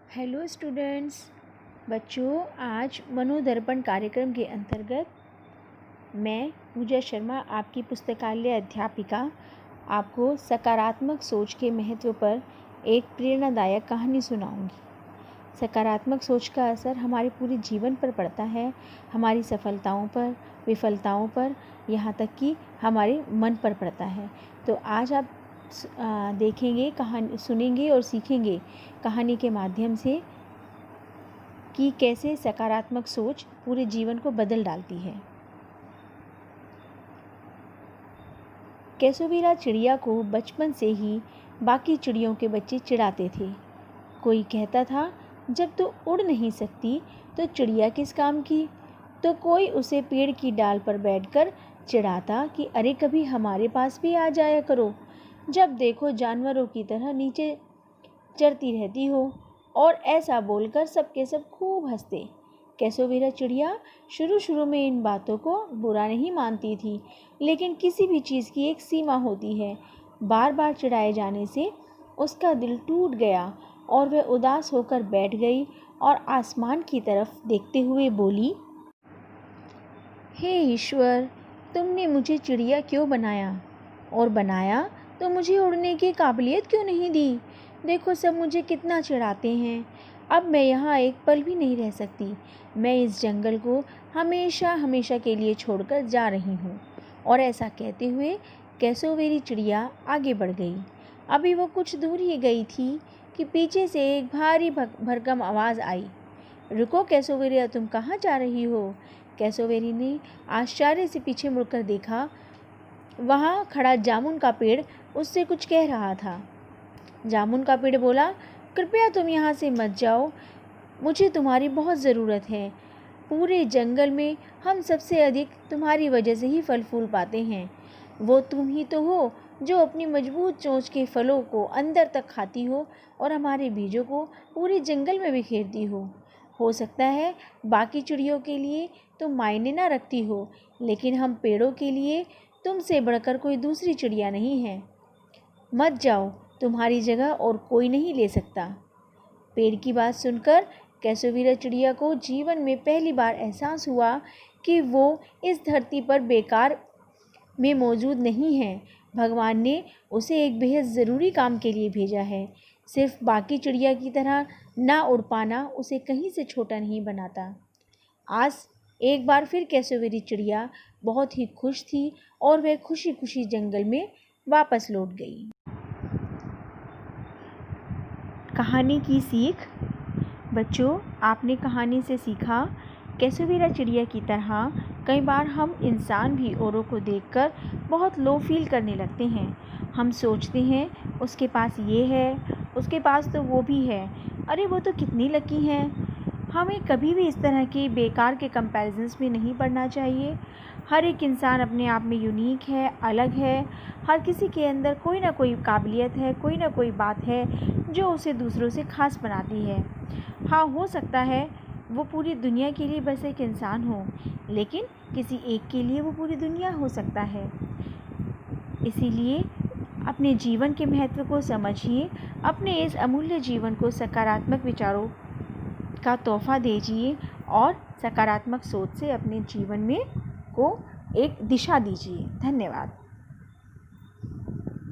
Hello students. बच्चों, आज मनोदर्पण कार्यक्रम के अंतर्गत मैं पूजा शर्मा, आपकी पुस्तकालय अध्यापिका, आपको सकारात्मक सोच के महत्व पर एक प्रेरणादायक कहानी सुनाऊंगी। सकारात्मक सोच का असर हमारे पूरे जीवन पर पड़ता है, हमारी सफलताओं पर, विफलताओं पर, यहाँ तक कि हमारे मन पर पड़ता है। तो आज आप देखेंगे, कहानी सुनेंगे और सीखेंगे कहानी के माध्यम से कि कैसे सकारात्मक सोच पूरे जीवन को बदल डालती है। कैसोवीरा चिड़िया को बचपन से ही बाकी चिड़ियों के बच्चे चिढ़ाते थे। कोई कहता था, जब तू उड़ नहीं सकती तो चिड़िया किस काम की। तो कोई उसे पेड़ की डाल पर बैठकर चिढ़ाता कि अरे कभी हमारे पास भी आ जाया करो, जब देखो जानवरों की तरह नीचे चरती रहती हो। और ऐसा बोलकर सबके सब खूब हंसते। कैसोवीरा चिड़िया शुरू में इन बातों को बुरा नहीं मानती थी, लेकिन किसी भी चीज़ की एक सीमा होती है। बार बार चिढ़ाए जाने से उसका दिल टूट गया और वह उदास होकर बैठ गई और आसमान की तरफ देखते हुए बोली, हे ईश्वर, तुमने मुझे चिड़िया क्यों बनाया, और बनाया तो मुझे उड़ने की काबिलियत क्यों नहीं दी। देखो सब मुझे कितना चिढ़ाते हैं। अब मैं यहाँ एक पल भी नहीं रह सकती। मैं इस जंगल को हमेशा हमेशा के लिए छोड़कर जा रही हूँ। और ऐसा कहते हुए कैसोवेरी चिड़िया आगे बढ़ गई। अभी वो कुछ दूर ही गई थी कि पीछे से एक भारी भरकम आवाज़ आई, रुको कैसोवेरिया, तुम कहाँ जा रही हो। कैसोवेरी ने आश्चर्य से पीछे मुड़कर देखा। वहाँ खड़ा जामुन का पेड़ उससे कुछ कह रहा था। जामुन का पेड़ बोला, कृपया तुम यहाँ से मत जाओ, मुझे तुम्हारी बहुत ज़रूरत है। पूरे जंगल में हम सबसे अधिक तुम्हारी वजह से ही फल फूल पाते हैं। वो तुम ही तो हो जो अपनी मजबूत चोंच के फलों को अंदर तक खाती हो और हमारे बीजों को पूरे जंगल में बिखेरती हो सकता है बाकी चिड़ियों के लिए तुम मायने ना रखती हो, लेकिन हम पेड़ों के लिए तुमसे बढ़कर कोई दूसरी चिड़िया नहीं है। मत जाओ, तुम्हारी जगह और कोई नहीं ले सकता। पेड़ की बात सुनकर कैसोवीरा चिड़िया को जीवन में पहली बार एहसास हुआ कि वो इस धरती पर बेकार में मौजूद नहीं है। भगवान ने उसे एक बेहद ज़रूरी काम के लिए भेजा है। सिर्फ बाकी चिड़िया की तरह ना उड़ पाना उसे कहीं से छोटा नहीं बनाता। आज एक बार फिर कैसोवेरी चिड़िया बहुत ही खुश थी और वह खुशी खुशी जंगल में वापस लौट गई। कहानी की सीख। बच्चों, आपने कहानी से सीखा, कैसोवीरा चिड़िया की तरह कई बार हम इंसान भी औरों को देखकर बहुत लो फील करने लगते हैं। हम सोचते हैं उसके पास ये है, उसके पास तो वो भी है, अरे वो तो कितनी लकी है। हमें कभी भी इस तरह के बेकार के कंपैरिजन्स में नहीं पड़ना चाहिए। हर एक इंसान अपने आप में यूनिक है, अलग है। हर किसी के अंदर कोई ना कोई काबिलियत है, कोई ना कोई बात है जो उसे दूसरों से ख़ास बनाती है। हाँ, हो सकता है वो पूरी दुनिया के लिए बस एक इंसान हो, लेकिन किसी एक के लिए वो पूरी दुनिया हो सकता है। इसीलिए अपने जीवन के महत्व को समझिए, अपने इस अमूल्य जीवन को सकारात्मक विचारों का तोहफा दीजिए और सकारात्मक सोच से अपने जीवन में को एक दिशा दीजिए। धन्यवाद।